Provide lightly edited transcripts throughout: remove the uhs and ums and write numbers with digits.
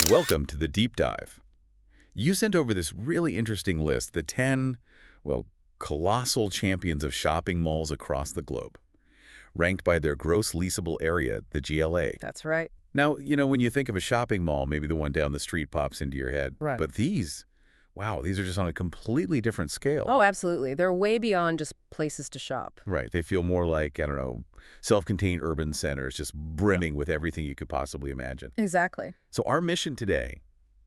Welcome to the deep dive. You sent over this really interesting list, the 10, well, colossal champions of shopping malls across the globe, ranked by their gross leasable area, the GLA. That's right. Now, when you think of a shopping mall, maybe the one down the street pops into your head. Right. But wow, these are just on a completely different scale. Oh, absolutely. They're way beyond just places to shop. Right. They feel more like, I don't know, self-contained urban centers, just brimming with everything you could possibly imagine. Exactly. So our mission today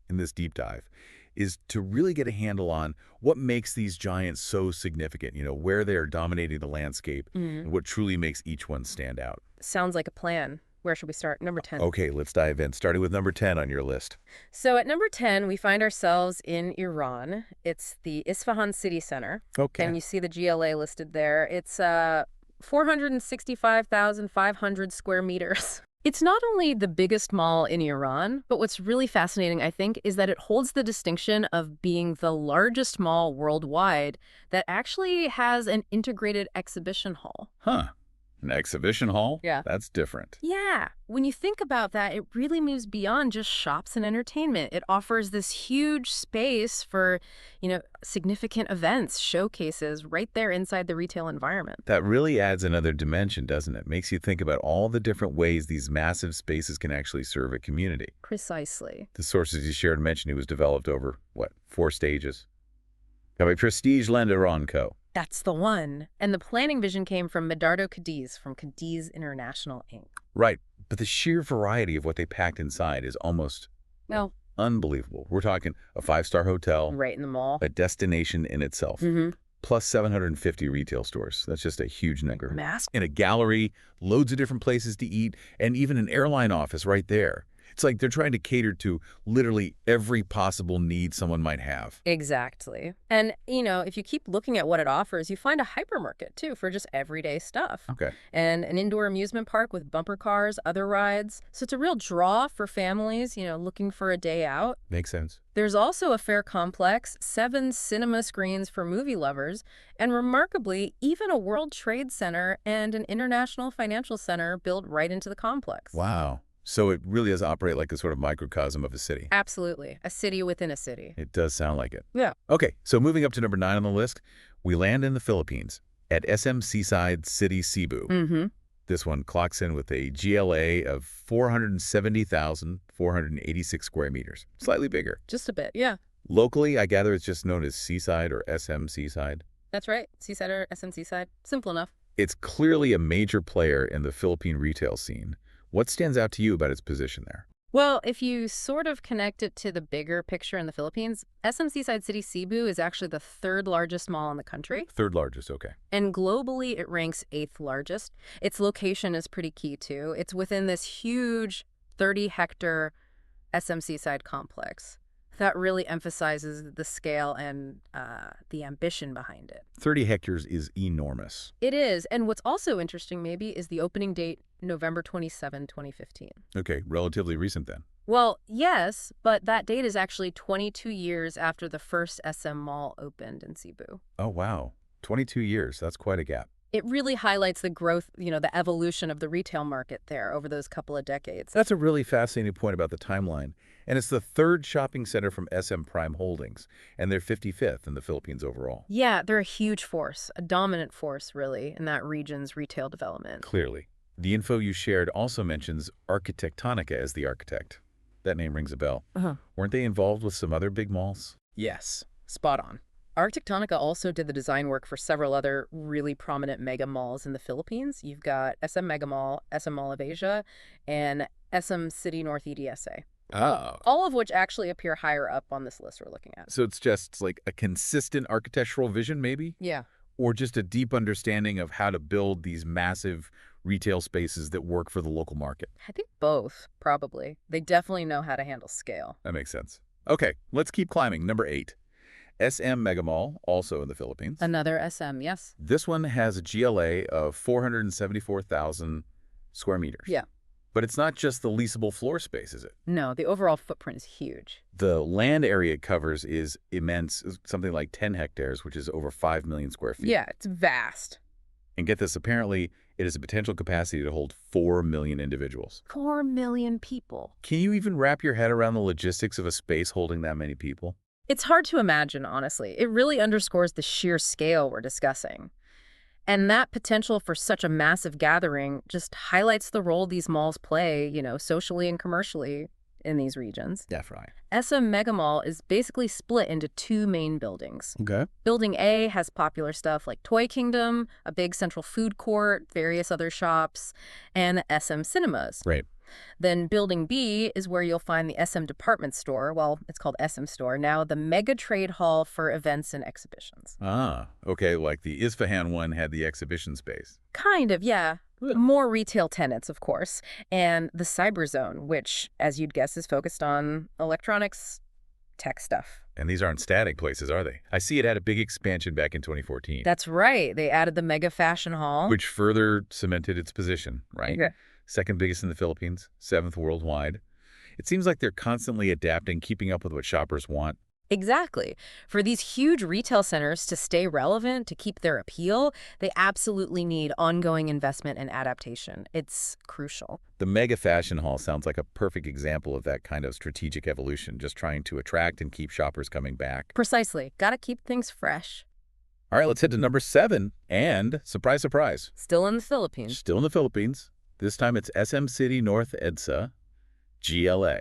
in this deep dive is to really get a handle on what makes these giants so significant, where they are dominating the landscape and what truly makes each one stand out. Sounds like a plan. Where should we start? Number 10. Okay, let's dive in, starting with number 10 on your list. So at number 10, we find ourselves in Iran. It's the Isfahan City Center. Okay. And you see the GLA listed there. It's 465,500 square meters. It's not only the biggest mall in Iran, but what's really fascinating, I think, is that it holds the distinction of being the largest mall worldwide that actually has an integrated exhibition hall. Huh. An exhibition hall? Yeah. That's different. Yeah. When you think about that, it really moves beyond just shops and entertainment. It offers this huge space for, significant events, showcases right there inside the retail environment. That really adds another dimension, doesn't it? Makes you think about all the different ways these massive spaces can actually serve a community. Precisely. The sources you shared mentioned it was developed over, 4 stages? By Prestige Lenderon Co. That's the one. And the planning vision came from Medardo Cadiz from Cadiz International, Inc. Right. But the sheer variety of what they packed inside is almost unbelievable. We're talking a 5-star hotel. Right in the mall. A destination in itself. Plus 750 retail stores. That's just a huge number. In a gallery, loads of different places to eat, and even an airline office right there. It's like they're trying to cater to literally every possible need someone might have. Exactly. And, if you keep looking at what it offers, you find a hypermarket, too, for just everyday stuff. Okay. And an indoor amusement park with bumper cars, other rides. So it's a real draw for families, looking for a day out. Makes sense. There's also a fair complex, 7 cinema screens for movie lovers, and remarkably, even a World Trade Center and an international financial center built right into the complex. Wow. So it really does operate like a sort of microcosm of a city. Absolutely. A city within a city. It does sound like it. Yeah. Okay, so moving up to number 9 on the list, we land in the Philippines at SM Seaside City, Cebu. This one clocks in with a GLA of 470,486 square meters. Slightly bigger. Just a bit, yeah. Locally, I gather it's just known as Seaside or SM Seaside. That's right. Seaside or SM Seaside. Simple enough. It's clearly a major player in the Philippine retail scene. What stands out to you about its position there? Well, if you sort of connect it to the bigger picture in the Philippines, SM Seaside City Cebu is actually the 3rd largest mall in the country. 3rd largest, okay. And globally, it ranks 8th largest. Its location is pretty key, too. It's within this huge 30-hectare SM Seaside complex. That really emphasizes the scale and the ambition behind it. 30 hectares is enormous. It is. And what's also interesting, maybe, is the opening date, November 27, 2015. Okay, relatively recent then. Well, yes, but that date is actually 22 years after the first SM Mall opened in Cebu. Oh, wow. 22 years. That's quite a gap. It really highlights the growth, the evolution of the retail market there over those couple of decades. That's a really fascinating point about the timeline. And it's the 3rd shopping center from SM Prime Holdings, and they're 55th in the Philippines overall. Yeah, they're a huge force, a dominant force, really, in that region's retail development. Clearly. The info you shared also mentions Arquitectonica as the architect. That name rings a bell. Weren't they involved with some other big malls? Yes, spot on. Arquitectonica also did the design work for several other really prominent mega malls in the Philippines. You've got SM Mega Mall, SM Mall of Asia, and SM City North EDSA. Oh. All of which actually appear higher up on this list we're looking at. So it's just like a consistent architectural vision, maybe? Yeah. Or just a deep understanding of how to build these massive retail spaces that work for the local market? I think both, probably. They definitely know how to handle scale. That makes sense. Okay, let's keep climbing. Number 8. SM Mega Mall, also in the Philippines. Another SM, yes. This one has a GLA of 474,000 square meters. Yeah. But it's not just the leasable floor space, is it? No, the overall footprint is huge. The land area it covers is immense, something like 10 hectares, which is over 5 million square feet. Yeah, it's vast. And get this, apparently It has a potential capacity to hold 4 million individuals. 4 million people. Can you even wrap your head around the logistics of a space holding that many people? It's hard to imagine, honestly. It really underscores the sheer scale we're discussing. And that potential for such a massive gathering just highlights the role these malls play, socially and commercially in these regions. Definitely. SM Megamall is basically split into two main buildings. Okay. Building A has popular stuff like Toy Kingdom, a big central food court, various other shops, and the SM Cinemas. Right. Then Building B is where you'll find the SM Department Store. Well, it's called SM Store. Now the Mega Trade Hall for events and exhibitions. Ah, okay, like the Isfahan one had the exhibition space. Kind of, yeah. More retail tenants, of course. And the Cyber Zone, which, as you'd guess, is focused on electronics, tech stuff. And these aren't static places, are they? I see it had a big expansion back in 2014. That's right. They added the Mega Fashion Hall. Which further cemented its position, right? Yeah. Second biggest in the Philippines, 7th worldwide. It seems like they're constantly adapting, keeping up with what shoppers want. Exactly. For these huge retail centers to stay relevant, to keep their appeal, they absolutely need ongoing investment and adaptation. It's crucial. The Mega Fashion Hall sounds like a perfect example of that kind of strategic evolution, just trying to attract and keep shoppers coming back. Precisely. Gotta keep things fresh. All right, let's head to number 7. And, surprise, surprise. Still in the Philippines. Still in the Philippines. This time it's SM City North EDSA, GLA.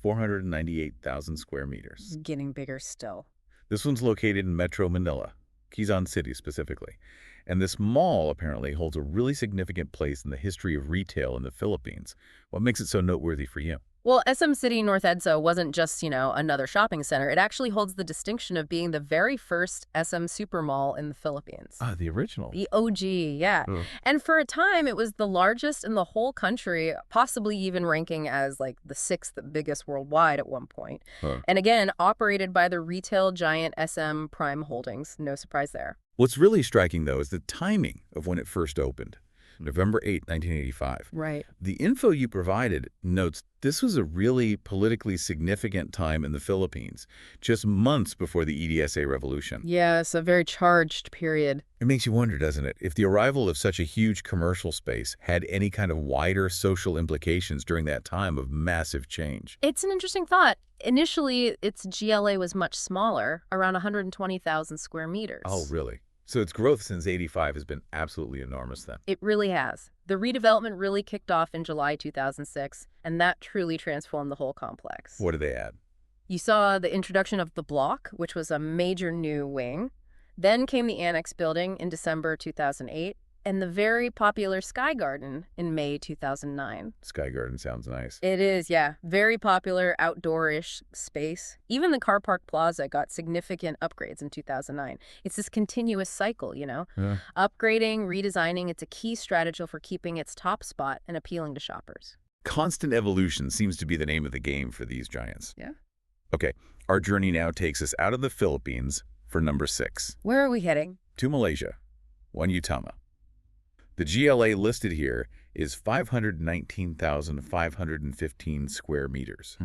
498,000 square meters. Getting bigger still. This one's located in Metro Manila, Quezon City specifically. And this mall apparently holds a really significant place in the history of retail in the Philippines. What makes it so noteworthy for you? Well, SM City North EDSA wasn't just, another shopping center. It actually holds the distinction of being the very first SM super mall in the Philippines. Ah, the original. The OG, yeah. And for a time, it was the largest in the whole country, possibly even ranking as like the 6th biggest worldwide at one point. And again, operated by the retail giant SM Prime Holdings. No surprise there. What's really striking, though, is the timing of when it first opened. November 8, 1985. Right. The info you provided notes this was a really politically significant time in the Philippines, just months before the EDSA revolution. Yes, a very charged period. It makes you wonder, doesn't it, if the arrival of such a huge commercial space had any kind of wider social implications during that time of massive change. It's an interesting thought. Initially, its GLA was much smaller, around 120,000 square meters. Oh, really? So its growth since '85 has been absolutely enormous then. It really has. The redevelopment really kicked off in July 2006, and that truly transformed the whole complex. What did they add? You saw the introduction of the Block, which was a major new wing. Then came the Annex building in December 2008, and the very popular Sky Garden in May 2009. Sky Garden sounds nice. It is, yeah. Very popular outdoor-ish space. Even the Car Park Plaza got significant upgrades in 2009. It's this continuous cycle, Yeah. Upgrading, redesigning, it's a key strategy for keeping its top spot and appealing to shoppers. Constant evolution seems to be the name of the game for these giants. Yeah. Okay, our journey now takes us out of the Philippines for number 6. Where are we heading? To Malaysia, One Utama. The GLA listed here is 519,515 square meters,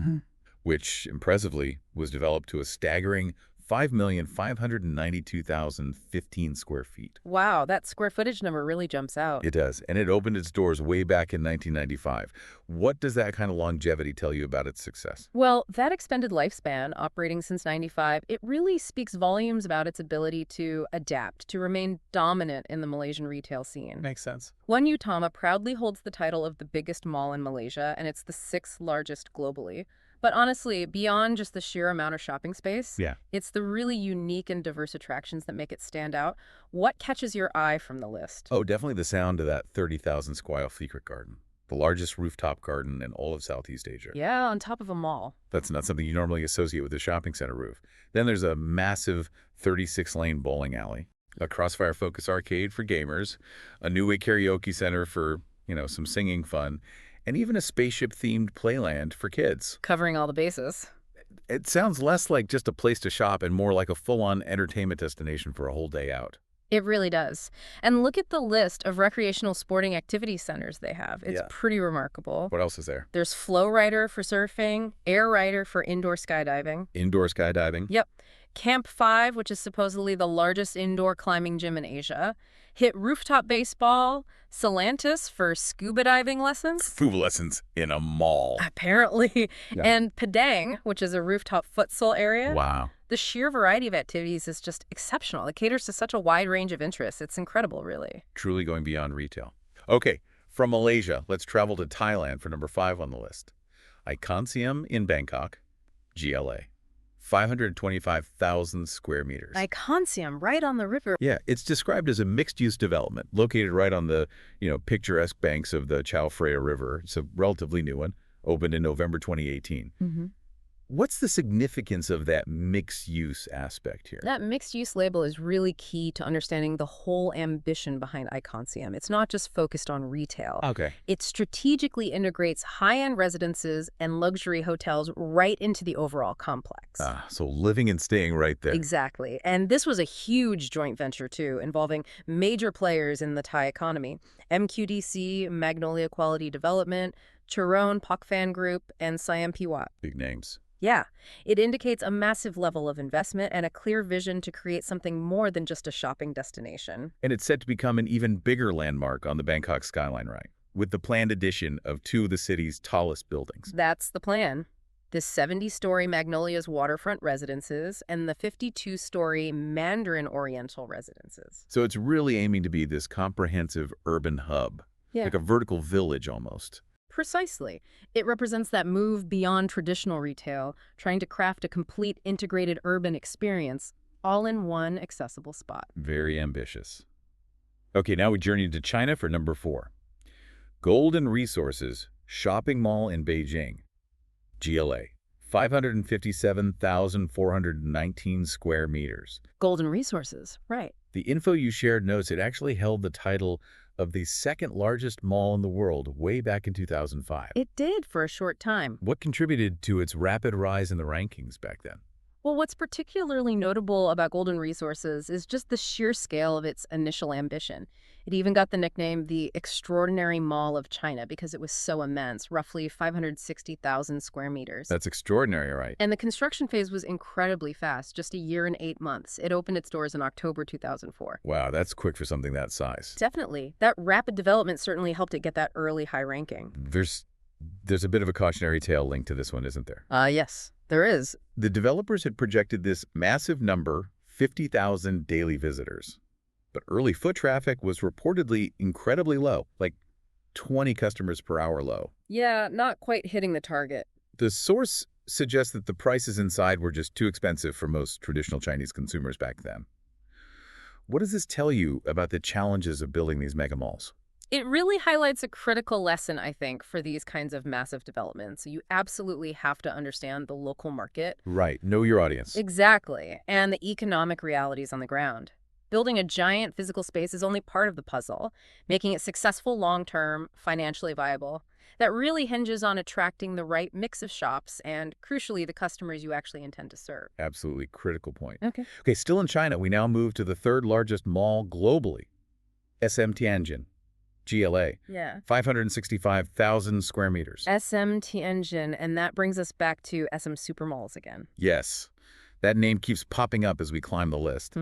which, impressively, was developed to a staggering 5,592,015 square feet. Wow, that square footage number really jumps out. It does, and it opened its doors way back in 1995. What does that kind of longevity tell you about its success? Well, that extended lifespan, operating since 95, it really speaks volumes about its ability to adapt, to remain dominant in the Malaysian retail scene. Makes sense. One Utama proudly holds the title of the biggest mall in Malaysia, and it's the 6th largest globally. But honestly, beyond just the sheer amount of shopping space, it's the really unique and diverse attractions that make it stand out. What catches your eye from the list? Oh, definitely the sound of that 30,000 square secret garden, the largest rooftop garden in all of Southeast Asia. Yeah, on top of a mall. That's not something you normally associate with a shopping center roof. Then there's a massive 36-lane bowling alley, a Crossfire Focus arcade for gamers, a New Way karaoke center for, some singing fun, and even a spaceship-themed playland for kids. Covering all the bases. It sounds less like just a place to shop and more like a full-on entertainment destination for a whole day out. It really does. And look at the list of recreational sporting activity centers they have. It's pretty remarkable. What else is there? There's Flow Rider for surfing, Air Rider for indoor skydiving. Indoor skydiving? Yep. Camp 5, which is supposedly the largest indoor climbing gym in Asia. Hit Rooftop Baseball, Celantis for scuba diving lessons. Scuba lessons in a mall. Apparently. Yeah. And Padang, which is a rooftop futsal area. Wow. The sheer variety of activities is just exceptional. It caters to such a wide range of interests. It's incredible, really. Truly going beyond retail. Okay, from Malaysia, let's travel to Thailand for number 5 on the list. Iconium in Bangkok, GLA. 525,000 square meters. Iconium, right on the river. Yeah, it's described as a mixed-use development located right on the, picturesque banks of the Chao Phraya River. It's a relatively new one, opened in November 2018. What's the significance of that mixed-use aspect here? That mixed-use label is really key to understanding the whole ambition behind Iconium. It's not just focused on retail. Okay. It strategically integrates high-end residences and luxury hotels right into the overall complex. So living and staying right there. Exactly. And this was a huge joint venture, too, involving major players in the Thai economy. MQDC, Magnolia Quality Development, Charoen Pokphand Group, and Siam Piwat. Big names. Yeah, it indicates a massive level of investment and a clear vision to create something more than just a shopping destination. And it's set to become an even bigger landmark on the Bangkok skyline, right? With the planned addition of 2 of the city's tallest buildings. That's the plan. The 70-story Magnolia's waterfront residences and the 52-story Mandarin Oriental residences. So it's really aiming to be this comprehensive urban hub, like a vertical village almost. Precisely. It represents that move beyond traditional retail, trying to craft a complete integrated urban experience, all in one accessible spot. Very ambitious. Okay, now we journey to China for number 4. Golden Resources Shopping Mall in Beijing. GLA. 557,419 square meters. Golden Resources, right. The info you shared notes it actually held the title of the second largest mall in the world way back in 2005. It did for a short time. What contributed to its rapid rise in the rankings back then? Well, what's particularly notable about Golden Resources is just the sheer scale of its initial ambition. It even got the nickname the Extraordinary Mall of China because it was so immense, roughly 560,000 square meters. That's extraordinary, right? And the construction phase was incredibly fast, just a year and 8 months. It opened its doors in October 2004. Wow, that's quick for something that size. Definitely. That rapid development certainly helped it get that early high ranking. There's a bit of a cautionary tale linked to this one, isn't there? Yes, there is. The developers had projected this massive number, 50,000 daily visitors. But early foot traffic was reportedly incredibly low, like 20 customers per hour low. Yeah, not quite hitting the target. The source suggests that the prices inside were just too expensive for most traditional Chinese consumers back then. What does this tell you about the challenges of building these mega malls? It really highlights a critical lesson, I think, for these kinds of massive developments. You absolutely have to understand the local market. Right. Know your audience. Exactly. And the economic realities on the ground. Building a giant physical space is only part of the puzzle, making it successful long-term, financially viable. That really hinges on attracting the right mix of shops and, crucially, the customers you actually intend to serve. Absolutely critical point. Okay, still in China, we now move to the 3rd largest mall globally, SM Tianjin, GLA. Yeah. 565,000 square meters. SM Tianjin, and that brings us back to SM Supermalls again. Yes. That name keeps popping up as we climb the list.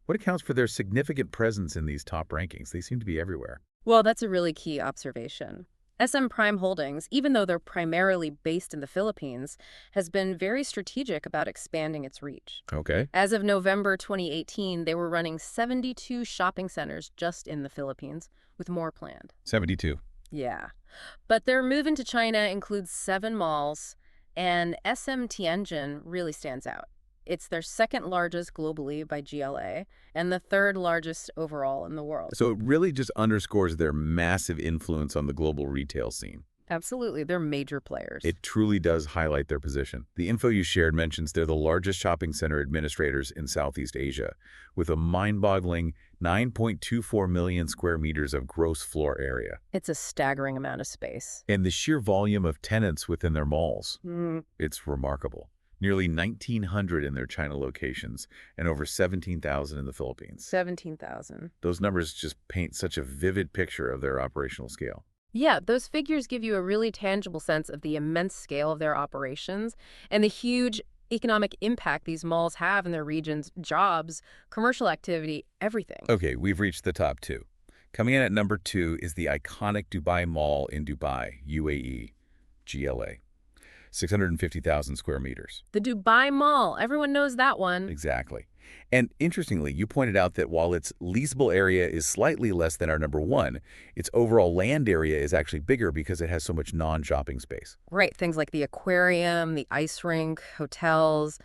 What accounts for their significant presence in these top rankings? They seem to be everywhere. Well, that's a really key observation. SM Prime Holdings, even though they're primarily based in the Philippines, has been very strategic about expanding its reach. Okay. As of November 2018, they were running 72 shopping centers just in the Philippines, with more planned. 72. Yeah. But their move into China includes 7 malls, and SM Tianjin really stands out. It's their 2nd largest globally by GLA and the 3rd largest overall in the world. So it really just underscores their massive influence on the global retail scene. Absolutely. They're major players. It truly does highlight their position. The info you shared mentions they're the largest shopping center administrators in Southeast Asia, with a mind-boggling 9.24 million square meters of gross floor area. It's a staggering amount of space. And the sheer volume of tenants within their malls. It's remarkable. Nearly 1,900 in their China locations and over 17,000 in the Philippines. 17,000. Those numbers just paint such a vivid picture of their operational scale. Yeah, those figures give you a really tangible sense of the immense scale of their operations and the huge economic impact these malls have in their regions, jobs, commercial activity, everything. Okay, we've reached the top two. Coming in at number 2 is the iconic Dubai Mall in Dubai, UAE, GLA. 650,000 square meters. The Dubai Mall, everyone knows that one. Exactly. And interestingly, you pointed out that while its leasable area is slightly less than our number 1, its overall land area is actually bigger because it has so much non-shopping space. Right, things like the aquarium, the ice rink, hotels,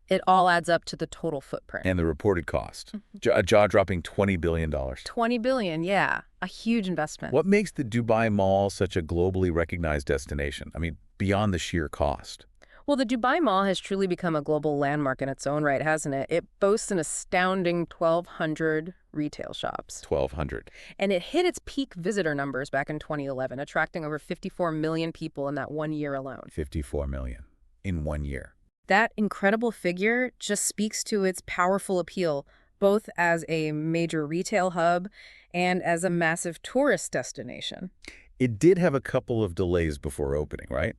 it all adds up to the total footprint. And the reported cost, a jaw-dropping $20 billion. $20 billion, yeah, a huge investment. What makes the Dubai Mall such a globally recognized destination? I mean, beyond the sheer cost. Well, the Dubai Mall has truly become a global landmark in its own right, hasn't it? It boasts an astounding 1,200 retail shops. 1,200. And it hit its peak visitor numbers back in 2011, attracting over 54 million people in that 1 year alone. 54 million in 1 year. That incredible figure just speaks to its powerful appeal, both as a major retail hub and as a massive tourist destination. It did have a couple of delays before opening, right?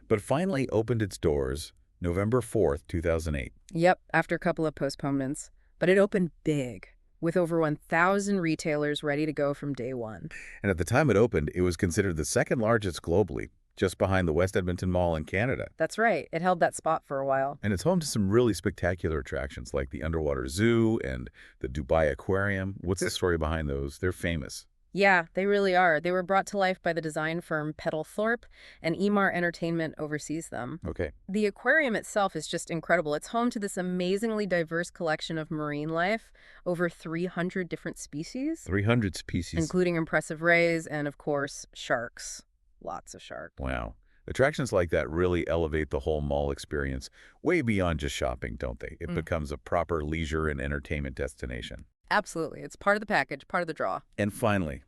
But finally opened its doors November 4th, 2008. Yep, after a couple of postponements. But it opened big, with over 1,000 retailers ready to go from day one. And at the time it opened, it was considered the second largest globally, just behind the West Edmonton Mall in Canada. That's right. It held that spot for a while. And it's home to some really spectacular attractions like the Underwater Zoo and the Dubai Aquarium. What's the story behind those? They're famous. Yeah, they really are. They were brought to life by the design firm Petal Thorpe, and Emaar Entertainment oversees them. Okay. The aquarium itself is just incredible. It's home to this amazingly diverse collection of marine life, over 300 different species. 300 species. Including impressive rays and, of course, sharks. Lots of sharks. Wow. Attractions like that really elevate the whole mall experience way beyond just shopping, don't they? It becomes a proper leisure and entertainment destination. Absolutely. It's part of the package, part of the draw. And finally,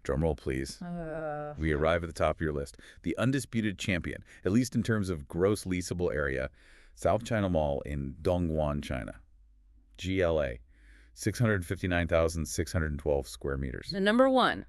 drumroll please, we arrive at the top of your list. The undisputed champion, at least in terms of gross leasable area, South China Mall in Dongguan, China. GLA, 659,612 square meters. The number 1,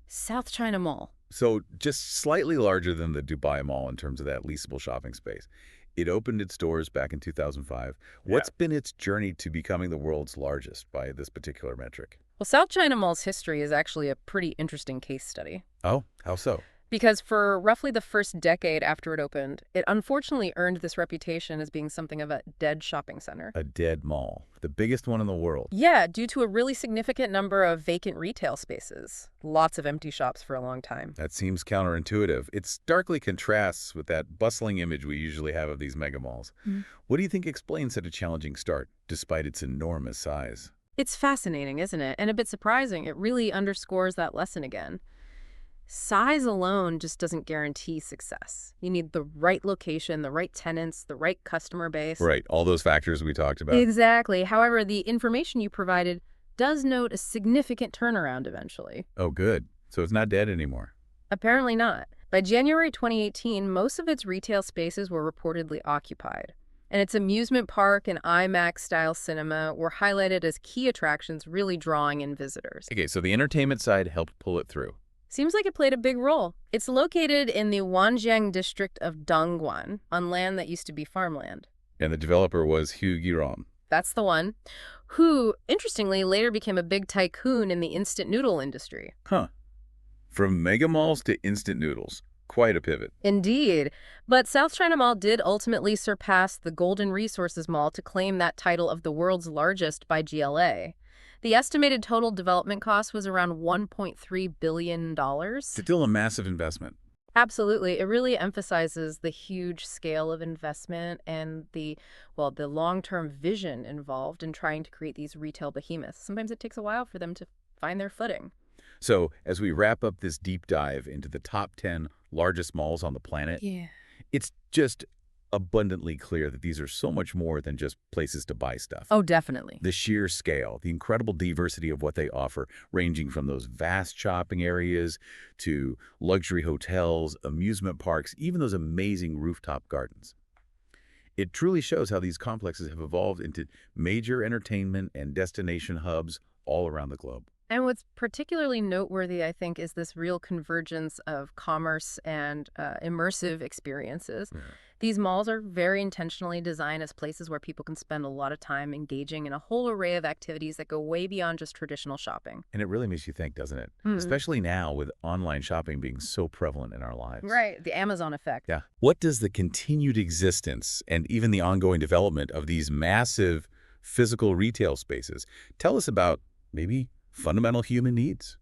South China Mall. So just slightly larger than the Dubai Mall in terms of that leasable shopping space. It opened its doors back in 2005. What's been its journey to becoming the world's largest by this particular metric? Well, South China Mall's history is actually a pretty interesting case study. Oh, how so? Because for roughly the first decade after it opened, it unfortunately earned this reputation as being something of a dead shopping center. A dead mall. The biggest one in the world. Yeah, due to a really significant number of vacant retail spaces. Lots of empty shops for a long time. That seems counterintuitive. It starkly contrasts with that bustling image we usually have of these mega malls. What do you think explains such a challenging start, despite its enormous size? It's fascinating, isn't it? And a bit surprising. It really underscores that lesson again. Size alone just doesn't guarantee success. You need the right location, the right tenants, the right customer base. Right, all those factors we talked about. Exactly. However, the information you provided does note a significant turnaround eventually. Oh, good. So it's not dead anymore. Apparently not. By January 2018, most of its retail spaces were reportedly occupied. And its amusement park and IMAX-style cinema were highlighted as key attractions really drawing in visitors. Okay, so the entertainment side helped pull it through. Seems like it played a big role. It's located in the Wanjiang district of Dongguan, on land that used to be farmland. And the developer was Hu Yiram. That's the one. Who, interestingly, later became a big tycoon in the instant noodle industry. Huh. From mega malls to instant noodles. Quite a pivot. Indeed. But South China Mall did ultimately surpass the Golden Resources Mall to claim that title of the world's largest by GLA. The estimated total development cost was around $1.3 billion. Still a massive investment. Absolutely. It really emphasizes the huge scale of investment and the long-term vision involved in trying to create these retail behemoths. Sometimes it takes a while for them to find their footing. So as we wrap up this deep dive into the top 10 largest malls on the planet, it's just abundantly clear that these are so much more than just places to buy stuff. Oh, definitely. The sheer scale, the incredible diversity of what they offer, ranging from those vast shopping areas to luxury hotels, amusement parks, even those amazing rooftop gardens. It truly shows how these complexes have evolved into major entertainment and destination hubs all around the globe. And what's particularly noteworthy, I think, is this real convergence of commerce and immersive experiences. Yeah. These malls are very intentionally designed as places where people can spend a lot of time engaging in a whole array of activities that go way beyond just traditional shopping. And it really makes you think, doesn't it? Hmm. Especially now with online shopping being so prevalent in our lives. Right, the Amazon effect. Yeah. What does the continued existence and even the ongoing development of these massive physical retail spaces tell us about maybe fundamental human needs?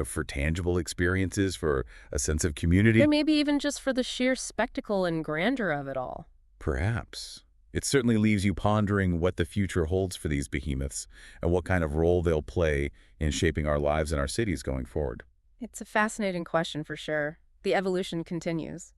For tangible experiences, for a sense of community? Or maybe even just for the sheer spectacle and grandeur of it all. Perhaps. It certainly leaves you pondering what the future holds for these behemoths and what kind of role they'll play in shaping our lives and our cities going forward. It's a fascinating question for sure. The evolution continues.